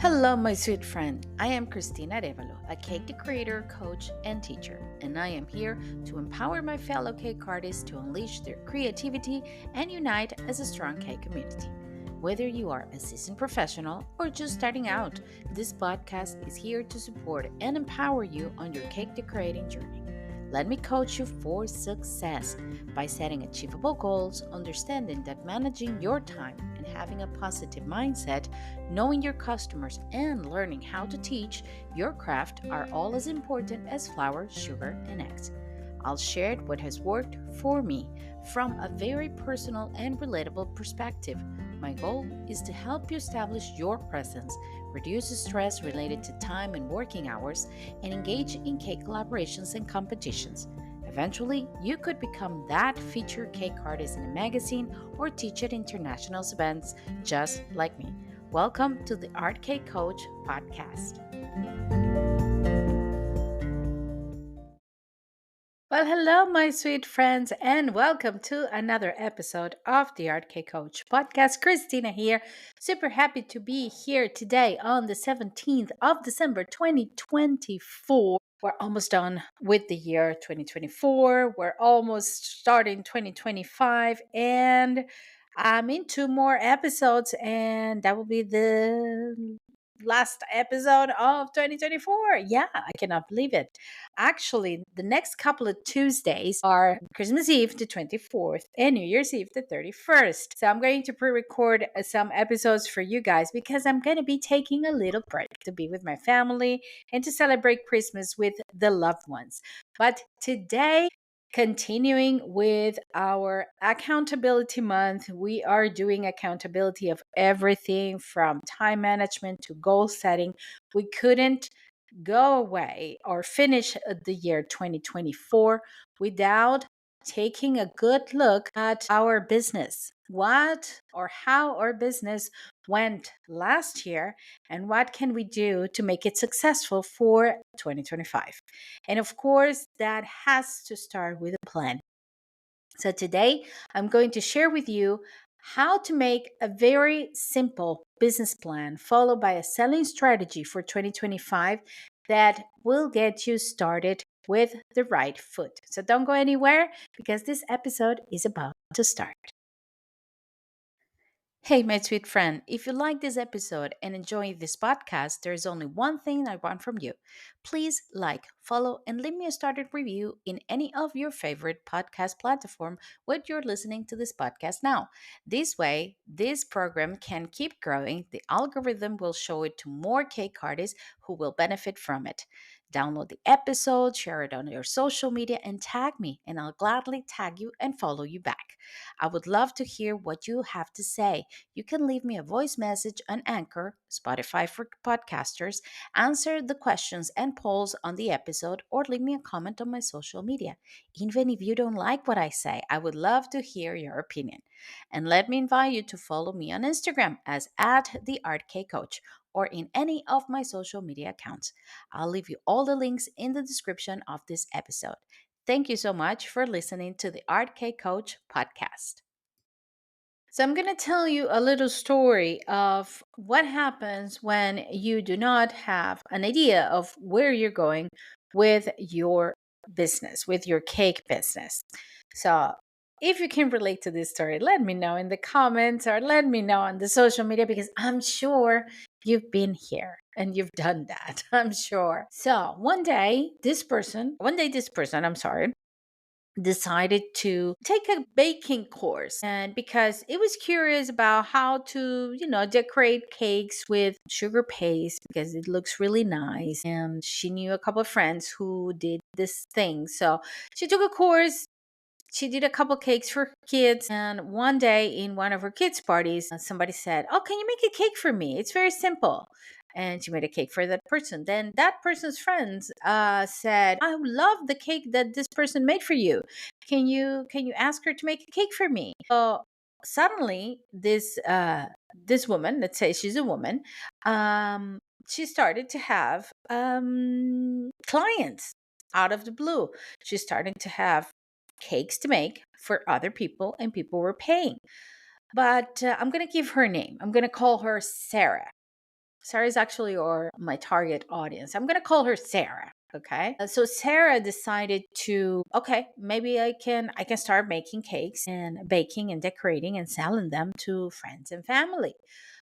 Hello, my sweet friend. I am Cristina Arevalo, a cake decorator, coach, and teacher, and I am here to empower my fellow cake artists to unleash their creativity and unite as a strong cake community. Whether you are a seasoned professional or just starting out, this podcast is here to support and empower you on your cake decorating journey. Let me coach you for success by setting achievable goals, understanding that managing your time and having a positive mindset, knowing your customers, and learning how to teach your craft are all as important as flour, sugar, and eggs. I'll share what has worked for me from a very personal and relatable perspective. My goal is to help you establish your presence, reduce stress related to time and working hours, and engage in cake collaborations and competitions. Eventually, you could become that featured cake artist in a magazine or teach at international events just like me. Welcome to the Art Cake Coach podcast. Well, hello, my sweet friends, and welcome to another episode of the Art Cake Coach podcast. Christina here. Super happy to be here today on the 17th of December, 2024. We're almost done with the year 2024. We're almost starting 2025, and I'm in two more episodes, and that will be the last episode of 2024. Yeah, I cannot believe it. Actually, the next couple of Tuesdays are Christmas Eve, the 24th, and New Year's Eve, the 31st. So I'm going to pre record some episodes for you guys because I'm going to be taking a little break to be with my family and to celebrate Christmas with the loved ones. But today, continuing with our accountability month, we are doing accountability of everything from time management to goal setting. We couldn't go away or finish the year 2024 without taking a good look at our business. What or how our business went last year, and what can we do to make it successful for 2025? And of course, that has to start with a plan. So today, I'm going to share with you how to make a very simple business plan followed by a selling strategy for 2025 that will get you started with the right foot. So don't go anywhere because this episode is about to start. Hey, my sweet friend, if you like this episode and enjoy this podcast, there is only one thing I want from you. Please like, follow, and leave me a started review in any of your favorite podcast platform where you're listening to this podcast now. This way, this program can keep growing. The algorithm will show it to more cake artists who will benefit from it. Download the episode, share it on your social media, and tag me, and I'll gladly tag you and follow you back. I would love to hear what you have to say. You can leave me a voice message on Anchor, Spotify for podcasters, answer the questions and polls on the episode, or leave me a comment on my social media. Even if you don't like what I say, I would love to hear your opinion. And let me invite you to follow me on Instagram as at the Art K Coach or in any of my social media accounts. I'll leave you all the links in the description of this episode. Thank you so much for listening to the Art K Coach podcast. So, I'm going to tell you a little story of what happens when you do not have an idea of where you're going with your business, with your cake business. So, if you can relate to this story, let me know in the comments or let me know on the social media because I'm sure you've been here and you've done that. I'm sure. So, I'm sorry, decided to take a baking course, and because it was curious about how to decorate cakes with sugar paste because it looks really nice, and she knew a couple of friends who did this thing, so she took a course. She did a couple cakes for her kids, and one day in one of her kids' parties, somebody said, "Oh, can you make a cake for me? It's very simple." And she made a cake for that person. Then that person's friends said, "I love the cake that this person made for you. Can you ask her to make a cake for me?" So suddenly, this woman, let's say she's a woman, she started to have clients out of the blue. She's starting to have cakes to make for other people, and people were paying. But I'm going to give her a name. I'm going to call her Sarah. Sarah is actually or my target audience. I'm gonna call her Sarah. Okay. So Sarah decided to, okay, maybe I can start making cakes and baking and decorating and selling them to friends and family.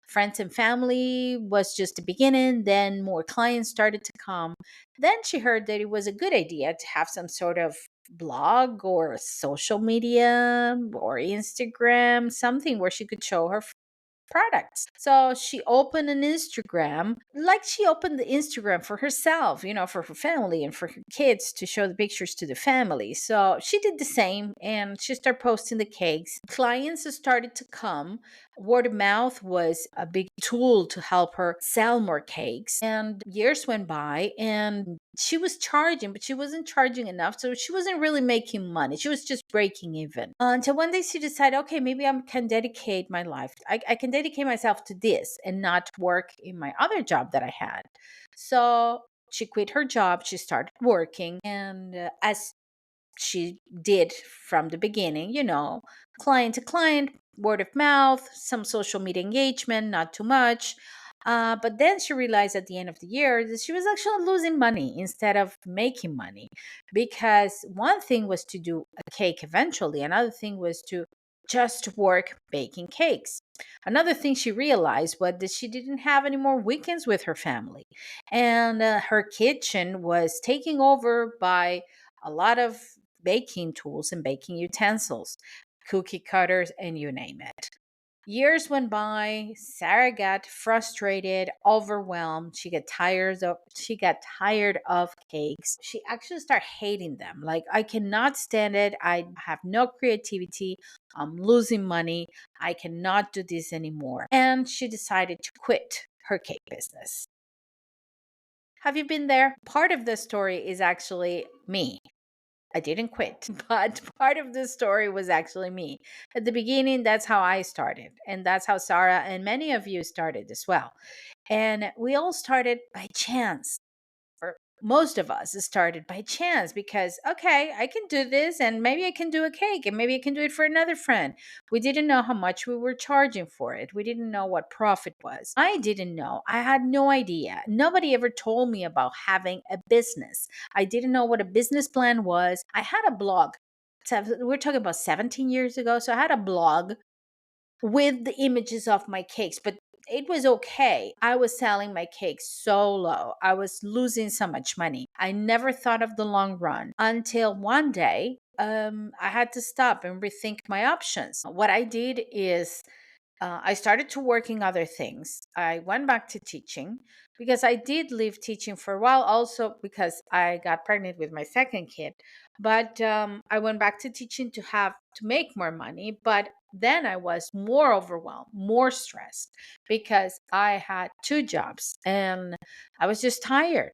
Friends and family was just the beginning. Then more clients started to come. Then she heard that it was a good idea to have some sort of blog or social media or Instagram, something where she could show her products. So she opened an Instagram, like she opened the Instagram for herself, for her family and for her kids to show the pictures to the family. So she did the same and she started posting the cakes. Clients started to come. Word of mouth was a big tool to help her sell more cakes. And years went by and she was charging, but she wasn't charging enough. So she wasn't really making money. She was just breaking even. Until one day she decided, okay, maybe I can dedicate my life. I can dedicate myself to this and not work in my other job that I had. So she quit her job. She started working. And as she did from the beginning, client to client, word of mouth, some social media engagement, not too much. But then she realized at the end of the year that she was actually losing money instead of making money. Because one thing was to do a cake eventually, another thing was to just work baking cakes. Another thing she realized was that she didn't have any more weekends with her family. And her kitchen was taken over by a lot of baking tools and baking utensils, cookie cutters, and you name it. Years went by. Sarah got frustrated, overwhelmed. She got tired of cakes. She actually started hating them. Like, I cannot stand it. I have no creativity. I'm losing money. I cannot do this anymore. And she decided to quit her cake business. Have you been there? Part of the story is actually me. I didn't quit, but part of the story was actually me. At the beginning, that's how I started. And that's how Sarah and many of you started as well. And we all started by chance, or most of us started by chance because, okay, I can do this and maybe I can do a cake and maybe I can do it for another friend. We didn't know how much we were charging for it. We didn't know what profit was. I didn't know. I had no idea. Nobody ever told me about having a business. I didn't know what a business plan was. I had a blog. So we're talking about 17 years ago. So I had a blog with the images of my cakes, but it was okay. I was selling my cakes so low. I was losing so much money. I never thought of the long run until one day I had to stop and rethink my options. What I did is I started to working other things. I went back to teaching because I did leave teaching for a while, also because I got pregnant with my second kid. But I went back to teaching to make more money. But then I was more overwhelmed, more stressed because I had two jobs and I was just tired.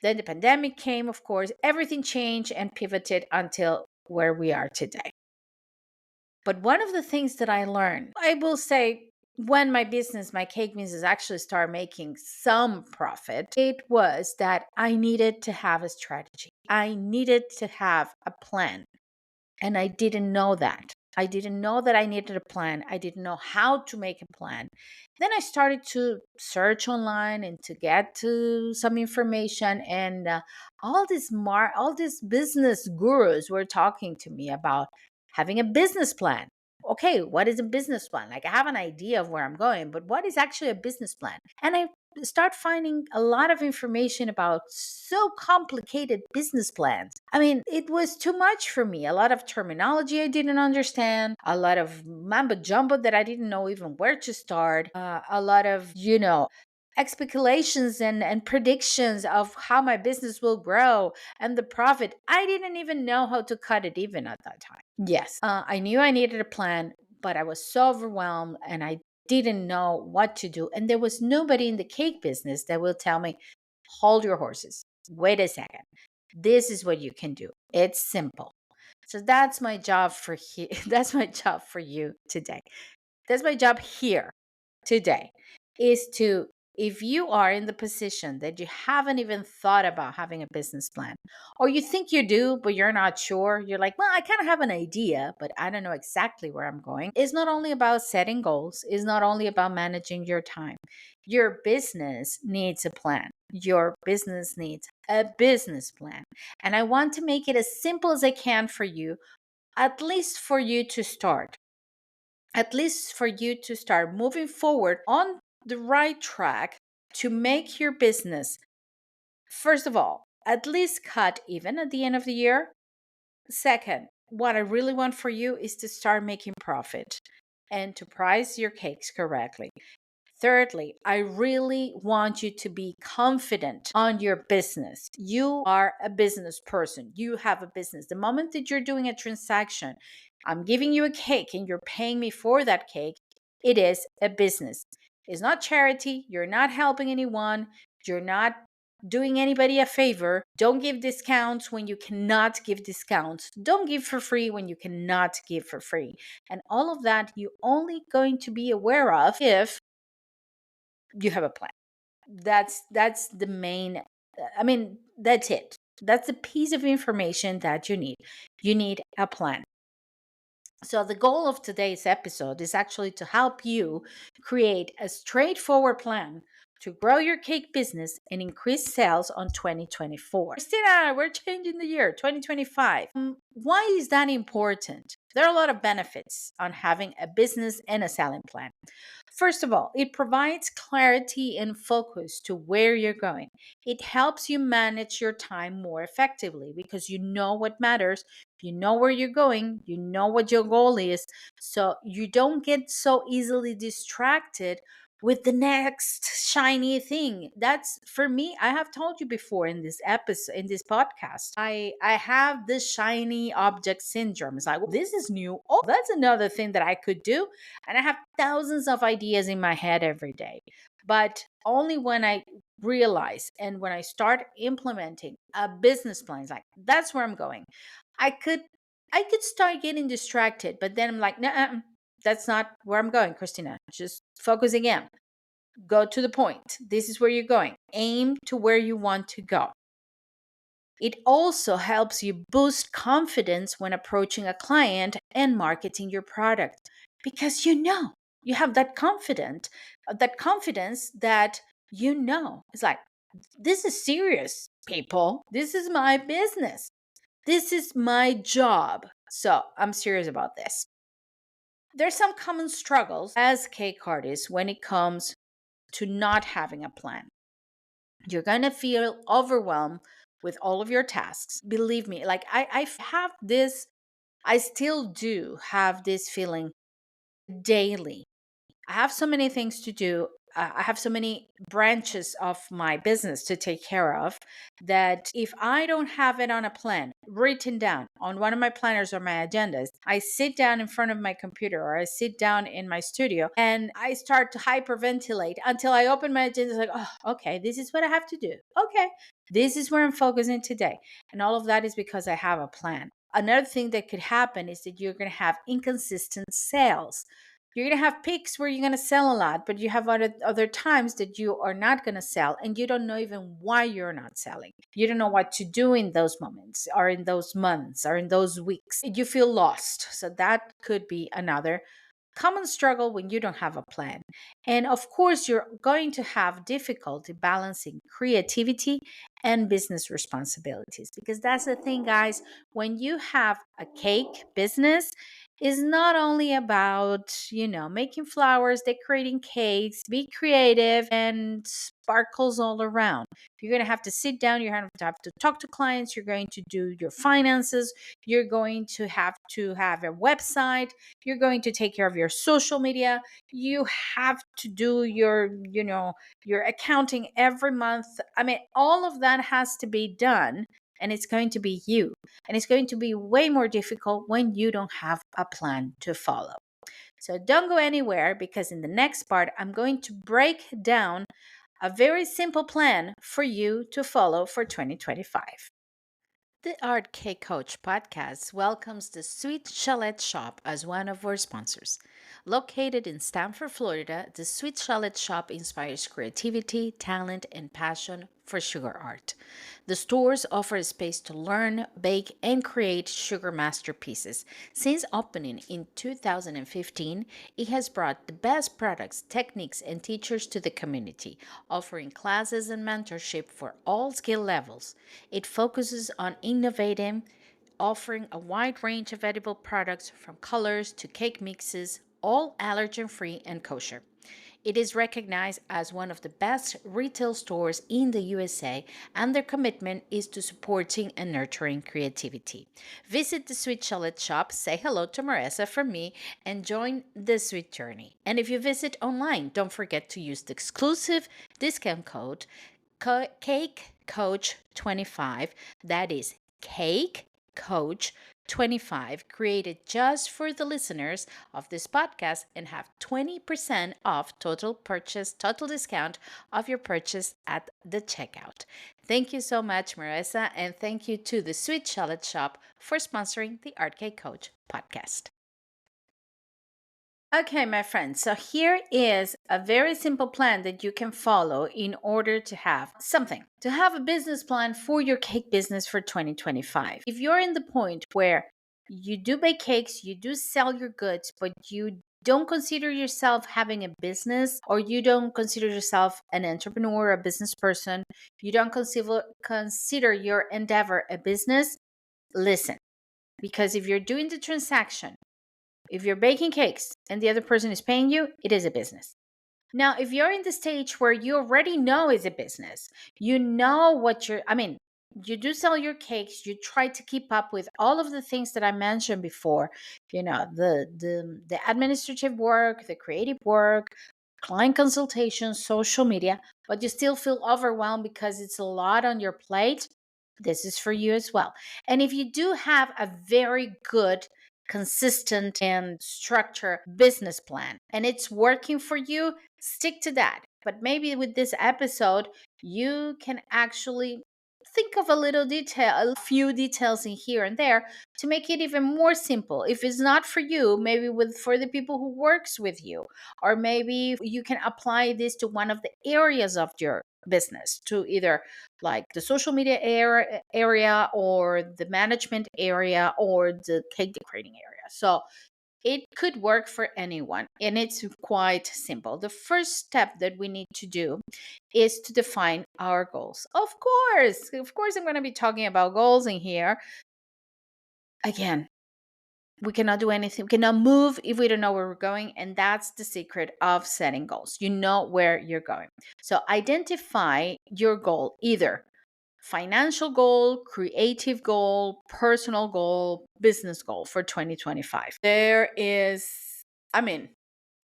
Then the pandemic came, of course, everything changed and pivoted until where we are today. But one of the things that I learned, I will say, when my business, my cake business, actually started making some profit, it was that I needed to have a strategy. I needed to have a plan. And I didn't know that. I didn't know that I needed a plan. I didn't know how to make a plan. Then I started to search online and to get to some information, and all these business gurus were talking to me about having a business plan. Okay, what is a business plan? Like, I have an idea of where I'm going, but what is actually a business plan? And I start finding a lot of information about so complicated business plans. I mean, it was too much for me. A lot of terminology I didn't understand, a lot of mambo jumbo that I didn't know even where to start, a lot of, speculations and predictions of how my business will grow and the profit. I didn't even know how to cut it even at that time. Yes, I knew I needed a plan, but I was so overwhelmed and I didn't know what to do. And there was nobody in the cake business that will tell me, hold your horses. Wait a second. This is what you can do. It's simple. So that's my job for that's my job for you today. That's my job here today, is to if you are in the position that you haven't even thought about having a business plan, or you think you do, but you're not sure, you're like, well, I kind of have an idea, but I don't know exactly where I'm going. It's not only about setting goals, it's not only about managing your time. Your business needs a plan. Your business needs a business plan. And I want to make it as simple as I can for you, at least for you to start moving forward on the right track to make your business, first of all, at least cut even at the end of the year. Second, what I really want for you is to start making profit and to price your cakes correctly. Thirdly, I really want you to be confident on your business. You are a business person. You have a business. The moment that you're doing a transaction, I'm giving you a cake and you're paying me for that cake, it is a business. It's not charity. You're not helping anyone. You're not doing anybody a favor. Don't give discounts when you cannot give discounts. Don't give for free when you cannot give for free. And all of that you only going to be aware of if you have a plan. That's the main, I mean, that's it. That's the piece of information that you need. You need a plan. So the goal of today's episode is actually to help you create a straightforward plan to grow your cake business and increase sales on 2024. Christina, we're changing the year, 2025. Why is that important? There are a lot of benefits on having a business and a selling plan. First of all, it provides clarity and focus to where you're going. It helps you manage your time more effectively because you know what matters, you know where you're going, you know what your goal is, so you don't get so easily distracted with the next shiny thing. That's for me. I have told you before in this episode, in this podcast, I have this shiny object syndrome. It's like, well, this is new. Oh, that's another thing that I could do. And I have thousands of ideas in my head every day. But only when I realize and when I start implementing a business plan, it's like, that's where I'm going. I could I could start getting distracted, but then I'm like, no, that's not where I'm going, Christina. Just focus again. Go to the point. This is where you're going. Aim to where you want to go. It also helps you boost confidence when approaching a client and marketing your product because you have that confidence that it's like, this is serious, people. This is my business. This is my job. So I'm serious about this. There's some common struggles as cake artists when it comes to not having a plan. You're going to feel overwhelmed with all of your tasks. Believe me, like I have this, I still do have this feeling daily. I have so many things to do. I have so many branches of my business to take care of that if I don't have it on a plan, written down on one of my planners or my agendas, I sit down in front of my computer or I sit down in my studio and I start to hyperventilate until I open my agenda. It's like, oh, okay, this is what I have to do. Okay, this is where I'm focusing today. And all of that is because I have a plan. Another thing that could happen is that you're going to have inconsistent sales. You're going to have peaks where you're going to sell a lot, but you have other times that you are not going to sell and you don't know even why you're not selling. You don't know what to do in those moments or in those months or in those weeks. You feel lost. So that could be another common struggle when you don't have a plan. And of course, you're going to have difficulty balancing creativity and business responsibilities because that's the thing, guys. When you have a cake business, is not only about, making flowers, decorating cakes, be creative and sparkles all around. You're going to have to sit down, you're going to have to talk to clients, you're going to do your finances, you're going to have a website, you're going to take care of your social media, you have to do your accounting every month. I mean, all of that has to be done, and it's going to be you. And it's going to be way more difficult when you don't have a plan to follow. So don't go anywhere because in the next part, I'm going to break down a very simple plan for you to follow for 2025. The Art K Coach podcast welcomes the Sweet Chalet Shop as one of our sponsors. Located in Stamford, Florida, the Sweet Chalet Shop inspires creativity, talent, and passion for sugar art. The stores offer a space to learn, bake, and create sugar masterpieces. Since opening in 2015, it has brought the best products, techniques, and teachers to the community, offering classes and mentorship for all skill levels. It focuses on innovating, offering a wide range of edible products from colors to cake mixes, all allergen free and kosher. It is recognized as one of the best retail stores in the USA, and their commitment is to supporting and nurturing creativity. Visit the Sweet Chalet shop, say hello to Marissa from me, and join the sweet journey. And if you visit online, don't forget to use the exclusive discount code Cake Coach 25. That is Cake Coach 25, created just for the listeners of this podcast, and have 20% off total discount of your purchase at the checkout. Thank you so much, Marissa, and thank you to the Sweet Chalet Shop for sponsoring the Art Cake Coach podcast. Okay, my friends, so here is a very simple plan that you can follow in order to have something, to have a business plan for your cake business for 2025. If you're in the point where you do bake cakes, you do sell your goods, but you don't consider yourself having a business, or you don't consider yourself an entrepreneur, a business person, you don't consider your endeavor a business, listen, because if you're doing the transaction, if you're baking cakes and the other person is paying you, it is a business. Now, if you're in the stage where you already know it's a business, you know what you do sell your cakes, you try to keep up with all of the things that I mentioned before, the administrative work, the creative work, client consultations, social media, but you still feel overwhelmed because it's a lot on your plate. This is for you as well. And if you do have a very good, consistent, and structured business plan and it's working for you, stick to that. But maybe with this episode, you can actually think of a little detail, a few details in here and there to make it even more simple. If it's not for you, maybe with for the people who works with you, or maybe you can apply this to one of the areas of your business, to either like the social media area or the management area or the cake decorating area. So it could work for anyone, and it's quite simple. The first step that we need to do is to define our goals. Of course, I'm going to be talking about goals in here. Again, we cannot do anything, we cannot move if we don't know where we're going. And that's the secret of setting goals. You know where you're going. So identify your goal, either financial goal, creative goal, personal goal, business goal for 2025. There is, I mean,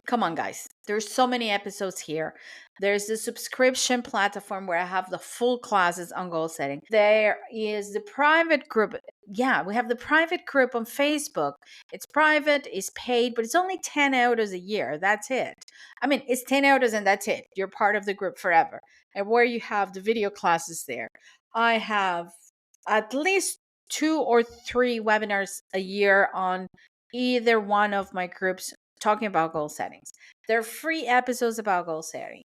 come on, guys. There's so many episodes here. There's the subscription platform where I have the full classes on goal setting. There is the private group. Yeah, we have the private group on Facebook. It's private, it's paid, but it's only 10 euros a year. That's it. I mean, it's 10 euros and that's it. You're part of the group forever. And where you have the video classes there. I have at least 2 or 3 webinars a year on either one of my groups talking about goal settings. There are free episodes about goal setting.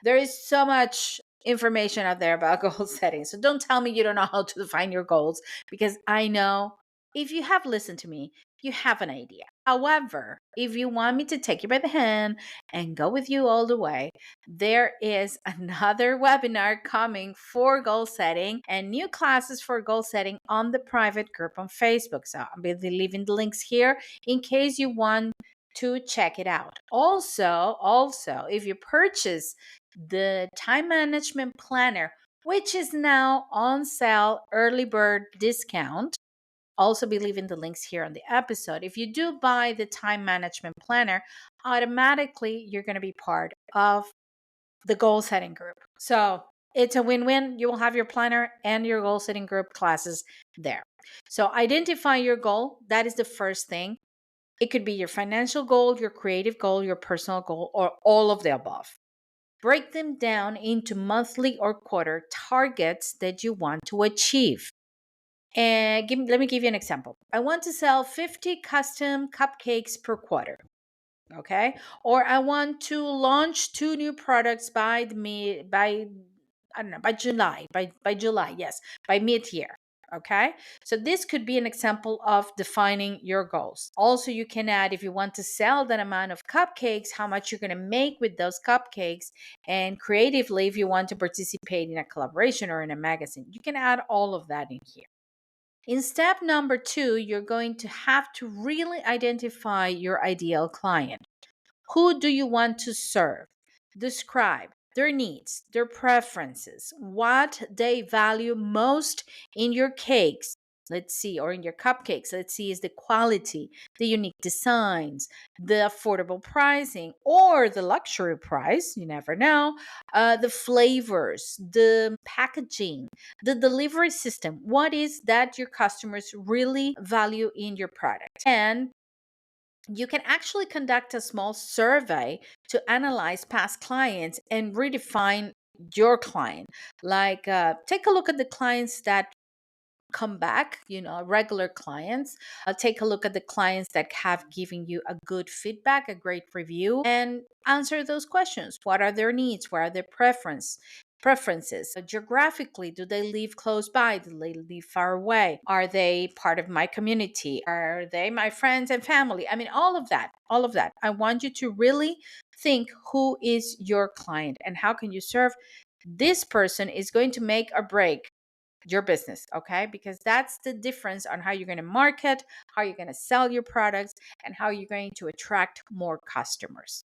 There is so much information out there about goal setting. So don't tell me you don't know how to define your goals, because I know if you have listened to me, you have an idea. However, if you want me to take you by the hand and go with you all the way, there is another webinar coming for goal setting and new classes for goal setting on the private group on Facebook. So I'll be leaving the links here in case you want to check it out. Also, if you purchase the time management planner, which is now on sale, early bird discount, also be leaving the links here on the episode. If you do buy the time management planner, automatically you're going to be part of the goal setting group. So it's a win-win. You will have your planner and your goal setting group classes there. So identify your goal. That is the first thing. It could be your financial goal, your creative goal, your personal goal, or all of the above. Break them down into monthly or quarter targets that you want to achieve. And let me give you an example. I want to sell 50 custom cupcakes per quarter. Okay. Or I want to launch two new products by I don't know, by July, by July, yes, by mid-year. Okay. So this could be an example of defining your goals. Also, you can add, if you want to sell that amount of cupcakes, how much you're going to make with those cupcakes. And creatively, if you want to participate in a collaboration or in a magazine, you can add all of that in here. In step number 2, you're going to have to really identify your ideal client. Who do you want to serve? Describe their needs, their preferences, what they value most in your cakes. Let's see, or in your cupcakes. Let's see, is the quality, the unique designs, the affordable pricing, or the luxury price. You never know. The flavors, the packaging, the delivery system. What is that your customers really value in your product? And you can actually conduct a small survey to analyze past clients and redefine your client. Like, take a look at the clients that come back, regular clients. Take a look at the clients that have given you a good feedback, a great review, and answer those questions. What are their needs? What are their preferences? Geographically, do they live close by? Do they live far away? Are they part of my community? Are they my friends and family? I mean, all of that, all of that. I want you to really think, who is your client and how can you serve this person is going to make or break your business. Okay, because that's the difference on how you're going to market, how you're going to sell your products, and how you're going to attract more customers.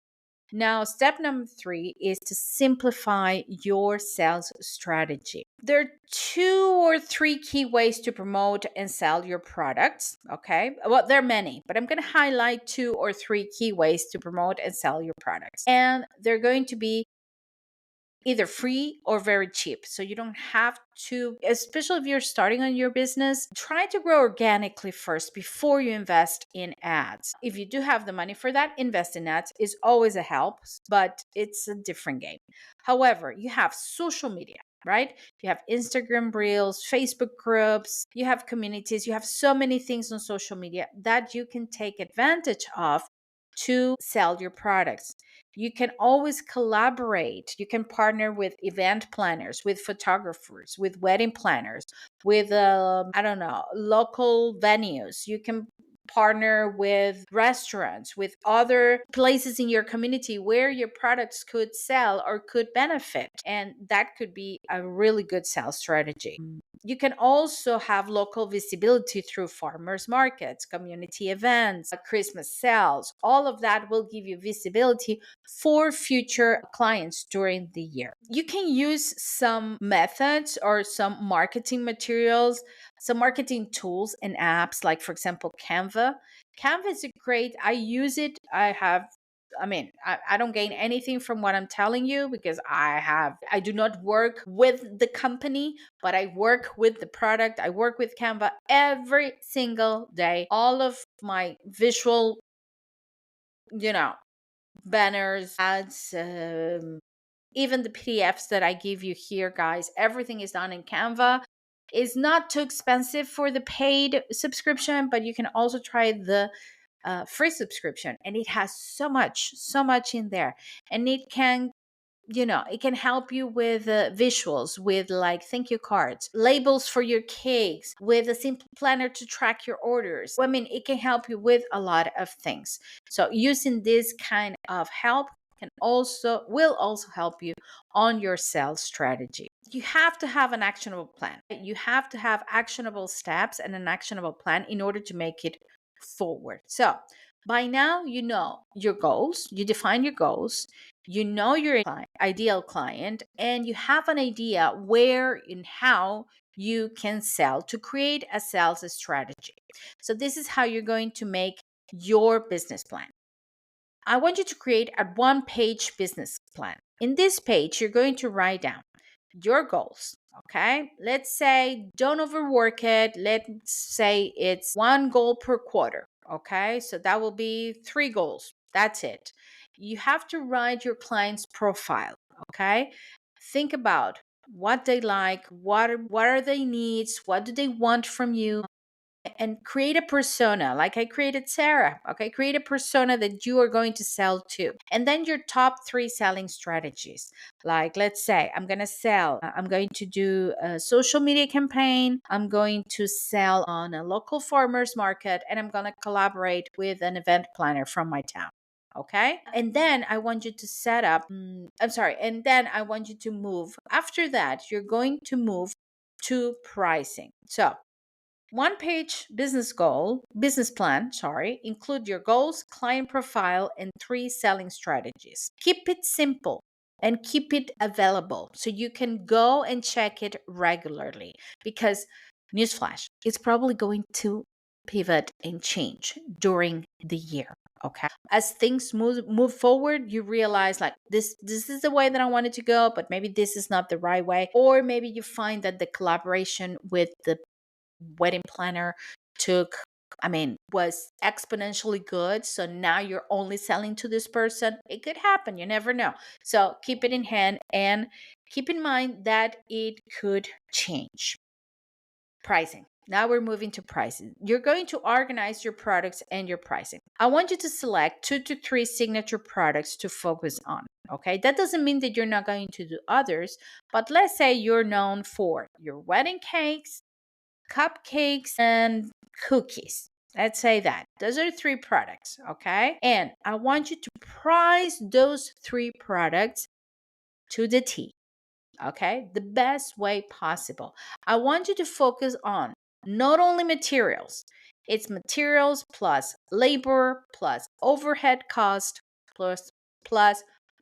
Now, step number 3 is to simplify your sales strategy. There are 2 or 3 key ways to promote and sell your products. Okay, well, there are many, but I'm going to highlight 2 or 3 key ways to promote and sell your products, and they're going to be either free or very cheap. So you don't have to, especially if you're starting on your business, try to grow organically first before you invest in ads. If you do have the money for that, invest in ads is always a help, but it's a different game. However, you have social media. Right? You have Instagram Reels, Facebook groups, you have communities, you have so many things on social media that you can take advantage of to sell your products. You can always collaborate. You can partner with event planners, with photographers, with wedding planners, with, I don't know, local venues. You can partner with restaurants, with other places in your community where your products could sell or could benefit. And that could be a really good sales strategy. You can also have local visibility through farmers markets, community events, Christmas sales. All of that will give you visibility for future clients during the year. You can use some methods or some marketing materials, some marketing tools and apps, like, for example, Canva. Canva is a great, I use it. I don't gain anything from what I'm telling you because I do not work with the company, but I work with the product. I work with Canva every single day. All of my visual, you know, banners, ads, even the PDFs that I give you here, guys, everything is done in Canva. It's not too expensive for the paid subscription, but you can also try the free subscription, and it has so much in there, and it can help you with visuals, with like thank you cards, labels for your cakes, with a simple planner to track your orders. I mean, it can help you with a lot of things. So using this kind of help will also help you on your sales strategy. You have to have an actionable plan. You have to have actionable steps and an actionable plan in order to make it forward. So by now, you know your goals, you define your goals, you know your ideal client, and you have an idea where and how you can sell to create a sales strategy. So, this is how you're going to make your business plan. I want you to create a 1-page business plan. In this page, you're going to write down your goals. Okay. Let's say don't overwork it. Let's say it's 1 goal per quarter. Okay. So that will be 3 goals. That's it. You have to write your client's profile. Okay. Think about what they like, what are their needs, what do they want from you, and create a persona like I created Sarah. Okay, create a persona that you are going to sell to. And then your top 3 selling strategies. Like, let's say I'm going to do a social media campaign, I'm going to sell on a local farmers market, and I'm going to collaborate with an event planner from my town. Okay. And then I want you to set up, I'm sorry. And then I want you to move. After that, you're going to move to pricing. So, one page business plan, include your goals, client profile, and 3 selling strategies. Keep it simple and keep it available so you can go and check it regularly, because newsflash, it's probably going to pivot and change during the year. Okay. As things move forward, you realize like this is the way that I wanted to go, but maybe this is not the right way. Or maybe you find that the collaboration with the wedding planner took was exponentially good, so now you're only selling to this person. It could happen, you never know. So keep it in hand and keep in mind that it could change. Pricing. Now we're moving to pricing. You're going to organize your products and your pricing. I want you to select 2 to 3 signature products to focus on. Okay, that doesn't mean that you're not going to do others, but let's say you're known for your wedding cakes, cupcakes, and cookies. Let's say that. Those are 3 products, okay? And I want you to price those 3 products to the T, okay? The best way possible. I want you to focus on not only materials, it's materials plus labor plus overhead cost plus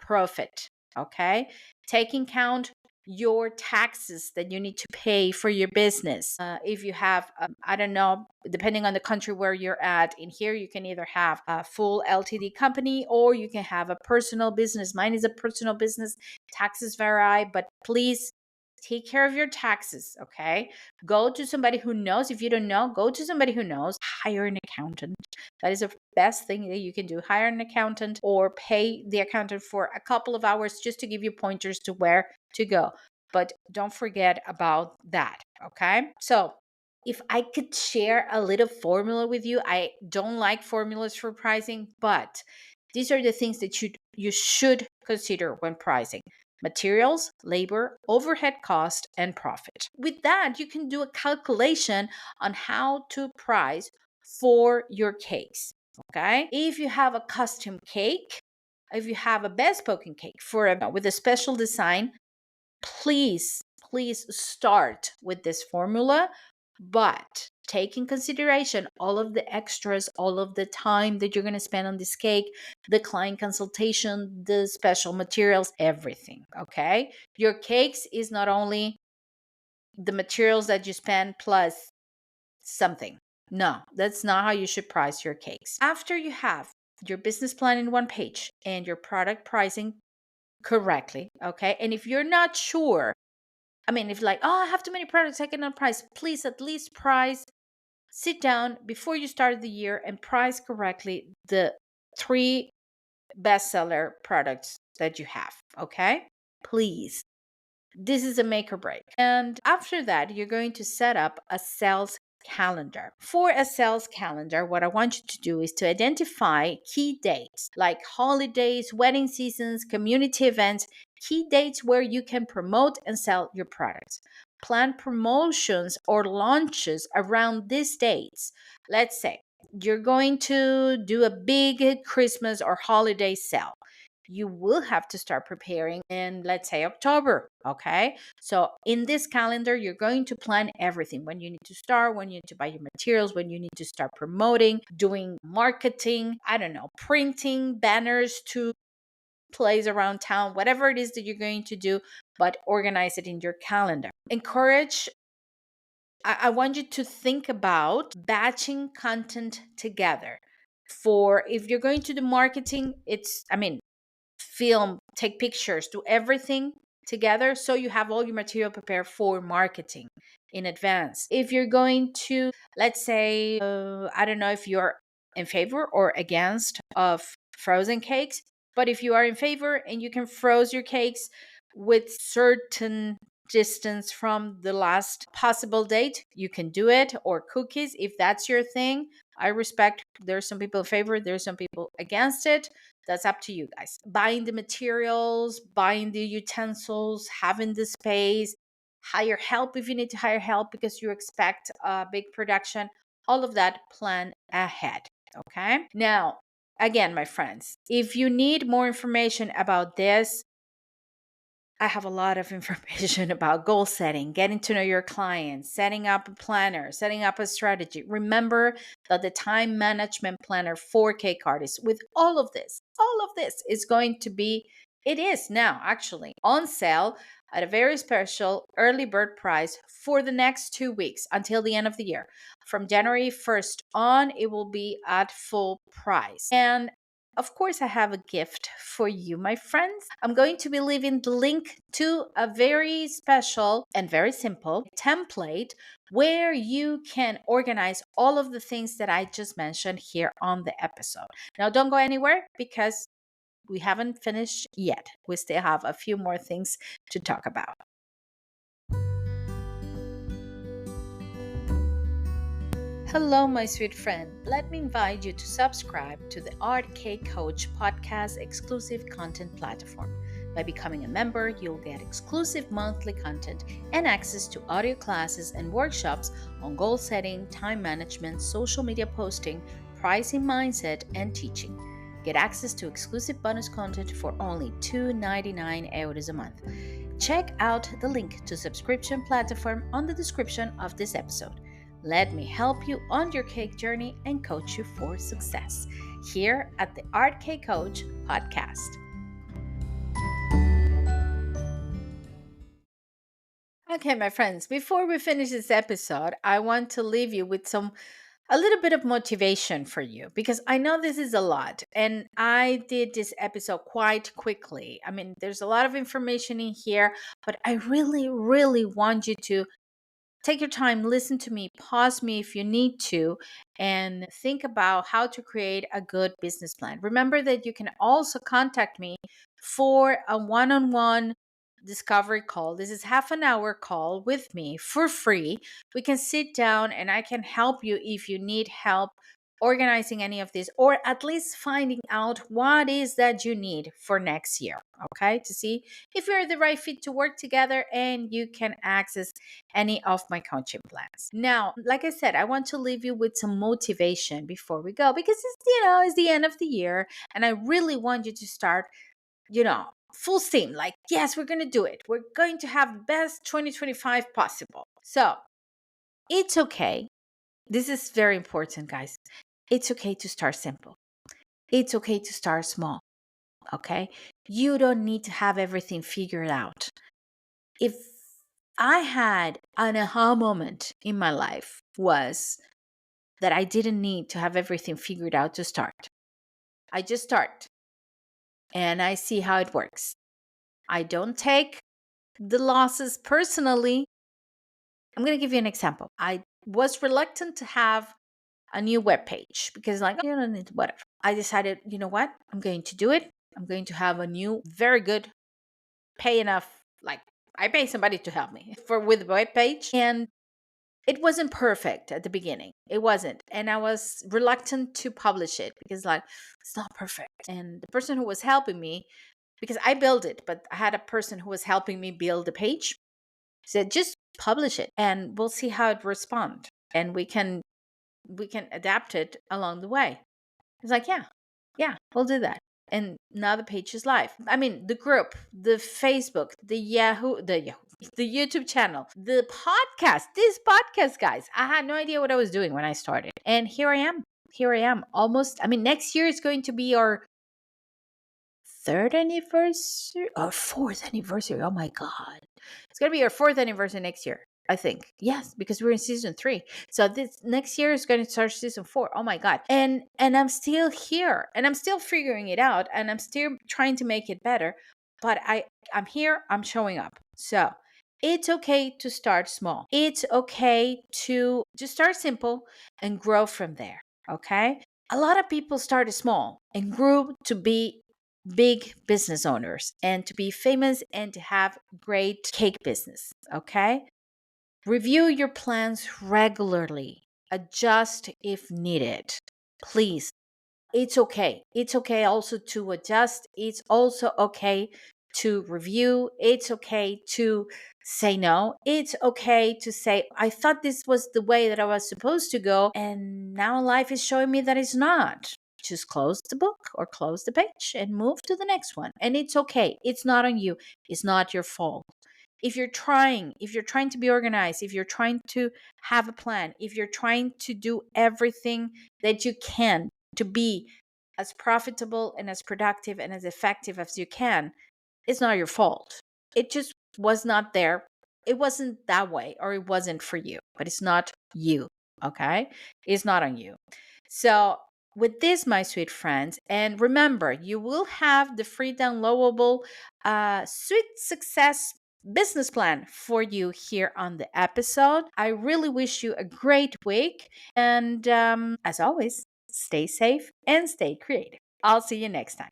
profit, okay? Taking count your taxes that you need to pay for your business. If you have, I don't know, depending on the country where you're at, in here you can either have a full LTD company or you can have a personal business. Mine is a personal business. Taxes vary, but please take care of your taxes, okay? Go to somebody who knows. If you don't know, go to somebody who knows. Hire an accountant. That is the best thing that you can do. Hire an accountant or pay the accountant for a couple of hours just to give you pointers to where to go. But don't forget about that, okay? So, if I could share a little formula with you, I don't like formulas for pricing, but these are the things that you should consider when pricing: materials, labor, overhead cost, and profit. With that, you can do a calculation on how to price for your cakes. Okay. If you have a custom cake, if you have a bespoke cake with a special design, please start with this formula, but take in consideration all of the extras, all of the time that you're going to spend on this cake, the client consultation, the special materials, everything. Okay. Your cakes is not only the materials that you spend plus something. No, that's not how you should price your cakes. After you have your business plan in one page and your product pricing correctly, okay? And if you're not sure, if like, oh, I have too many products, I cannot price, please at least price, sit down before you start the year and price correctly the 3 bestseller products that you have, okay? Please. This is a make or break. And after that, you're going to set up a sales calendar. For a sales calendar, what I want you to do is to identify key dates like holidays, wedding seasons, community events, key dates where you can promote and sell your products. Plan promotions or launches around these dates. Let's say you're going to do a big Christmas or holiday sale. You will have to start preparing in, let's say, October. Okay. So in this calendar, you're going to plan everything: when you need to start, when you need to buy your materials, when you need to start promoting, doing marketing, I don't know, printing banners to place around town, whatever it is that you're going to do, but organize it in your calendar. I want you to think about batching content together. For if you're going to do marketing, film, take pictures, do everything together so you have all your material prepared for marketing in advance. If you're going to, let's say, I don't know if you're in favor or against of frozen cakes, but if you are in favor and you can froze your cakes with certain distance from the last possible date, you can do it, or cookies if that's your thing. I respect there's some people in favor, there's some people against it. That's up to you guys. Buying the materials, buying the utensils, having the space, hire help if you need to hire help because you expect a big production. All of that, plan ahead. Okay. Now, again, my friends, if you need more information about this, I have a lot of information about goal setting, getting to know your clients, setting up a planner, setting up a strategy. Remember that the time management planner for Cake Artists, with all of this is going to be, it is now actually on sale at a very special early bird price for the next 2 weeks until the end of the year. From January 1st on, it will be at full price. And of course, I have a gift for you, my friends. I'm going to be leaving the link to a very special and very simple template where you can organize all of the things that I just mentioned here on the episode. Now, don't go anywhere because we haven't finished yet. We still have a few more things to talk about. Hello, my sweet friend. Let me invite you to subscribe to the Art K Coach podcast exclusive content platform. By becoming a member, you'll get exclusive monthly content and access to audio classes and workshops on goal setting, time management, social media posting, pricing mindset, and teaching. Get access to exclusive bonus content for only €2.99 a month. Check out the link to subscription platform on the description of this episode. Let me help you on your cake journey and coach you for success here at the Art Cake Coach podcast. Okay, my friends, before we finish this episode, I want to leave you with a little bit of motivation for you because I know this is a lot and I did this episode quite quickly. I mean, there's a lot of information in here, but I really, really want you to take your time, listen to me, pause me if you need to, and think about how to create a good business plan. Remember that you can also contact me for a one-on-one discovery call. This is half an hour call with me for free. We can sit down and I can help you if you need help organizing any of this, or at least finding out what is that you need for next year, okay, to see if you're the right fit to work together and you can access any of my coaching plans. Now, like I said, I want to leave you with some motivation before we go because it's the end of the year and I really want you to start, full steam. Like, yes, we're going to do it. We're going to have the best 2025 possible. So it's okay. This is very important, guys. It's okay to start simple. It's okay to start small. Okay? You don't need to have everything figured out. If I had an aha moment in my life was that I didn't need to have everything figured out to start. I just start and I see how it works. I don't take the losses personally. I'm going to give you an example. I was reluctant to have a new web page because you don't need whatever. I decided, you know what? I'm going to do it. I'm going to have a new, very good, pay enough. Like I pay somebody to help me with the web page, and it wasn't perfect at the beginning. It wasn't, and I was reluctant to publish it because it's not perfect. And the person who was helping me, because I built it, but I had a person who was helping me build the page, said just publish it, and we'll see how it responds, and we can adapt it along the way. It's like, yeah, we'll do that. And now the page is live. I mean, the group, the Facebook, the YouTube channel, the podcast, this podcast, guys. I had no idea what I was doing when I started. And here I am. Almost, next year is going to be our third anniversary or fourth anniversary. Oh my God. It's going to be our fourth anniversary next year. I think. Yes, because we're in season 3. So this next year is going to start season 4. Oh my God. And I'm still here and I'm still figuring it out and I'm still trying to make it better. But I'm here, I'm showing up. So it's okay to start small. It's okay to just start simple and grow from there. Okay. A lot of people started small and grew to be big business owners and to be famous and to have great cake business, okay? Review your plans regularly. Adjust if needed. Please, it's okay. It's okay also to adjust. It's also okay to review. It's okay to say no. It's okay to say, I thought this was the way that I was supposed to go, and now life is showing me that it's not. Just close the book or close the page and move to the next one. And it's okay. It's not on you. It's not your fault. If you're trying to be organized, if you're trying to have a plan, if you're trying to do everything that you can to be as profitable and as productive and as effective as you can, it's not your fault. It just was not there. It wasn't that way, or it wasn't for you, but it's not you. Okay? It's not on you. So, with this, my sweet friends, and remember, you will have the free downloadable Sweet Success business plan for you here on the episode. I really wish you a great week. And as always, stay safe and stay creative. I'll see you next time.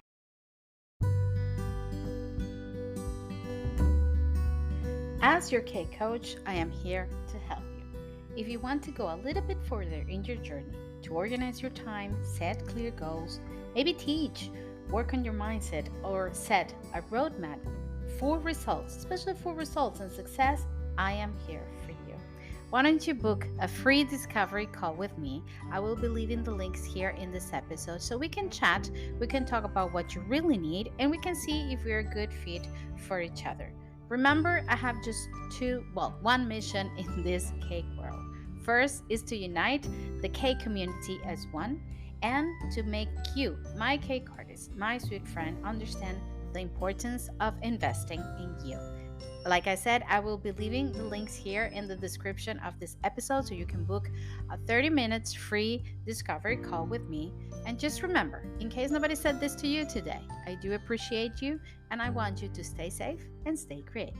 As your K coach, I am here to help you. If you want to go a little bit further in your journey to organize your time, set clear goals, maybe teach, work on your mindset, or set a roadmap for results, especially for results and success, I am here for you. Why don't you book a free discovery call with me? I will be leaving the links here in this episode so we can chat, we can talk about what you really need, and we can see if we're a good fit for each other. Remember, I have just one mission in this cake world. First is to unite the cake community as one and to make you, my cake artist, my sweet friend, understand the importance of investing in you. Like I said, I will be leaving the links here in the description of this episode so you can book a 30 minutes free discovery call with me. And just remember, in case nobody said this to you today, I do appreciate you and I want you to stay safe and stay creative.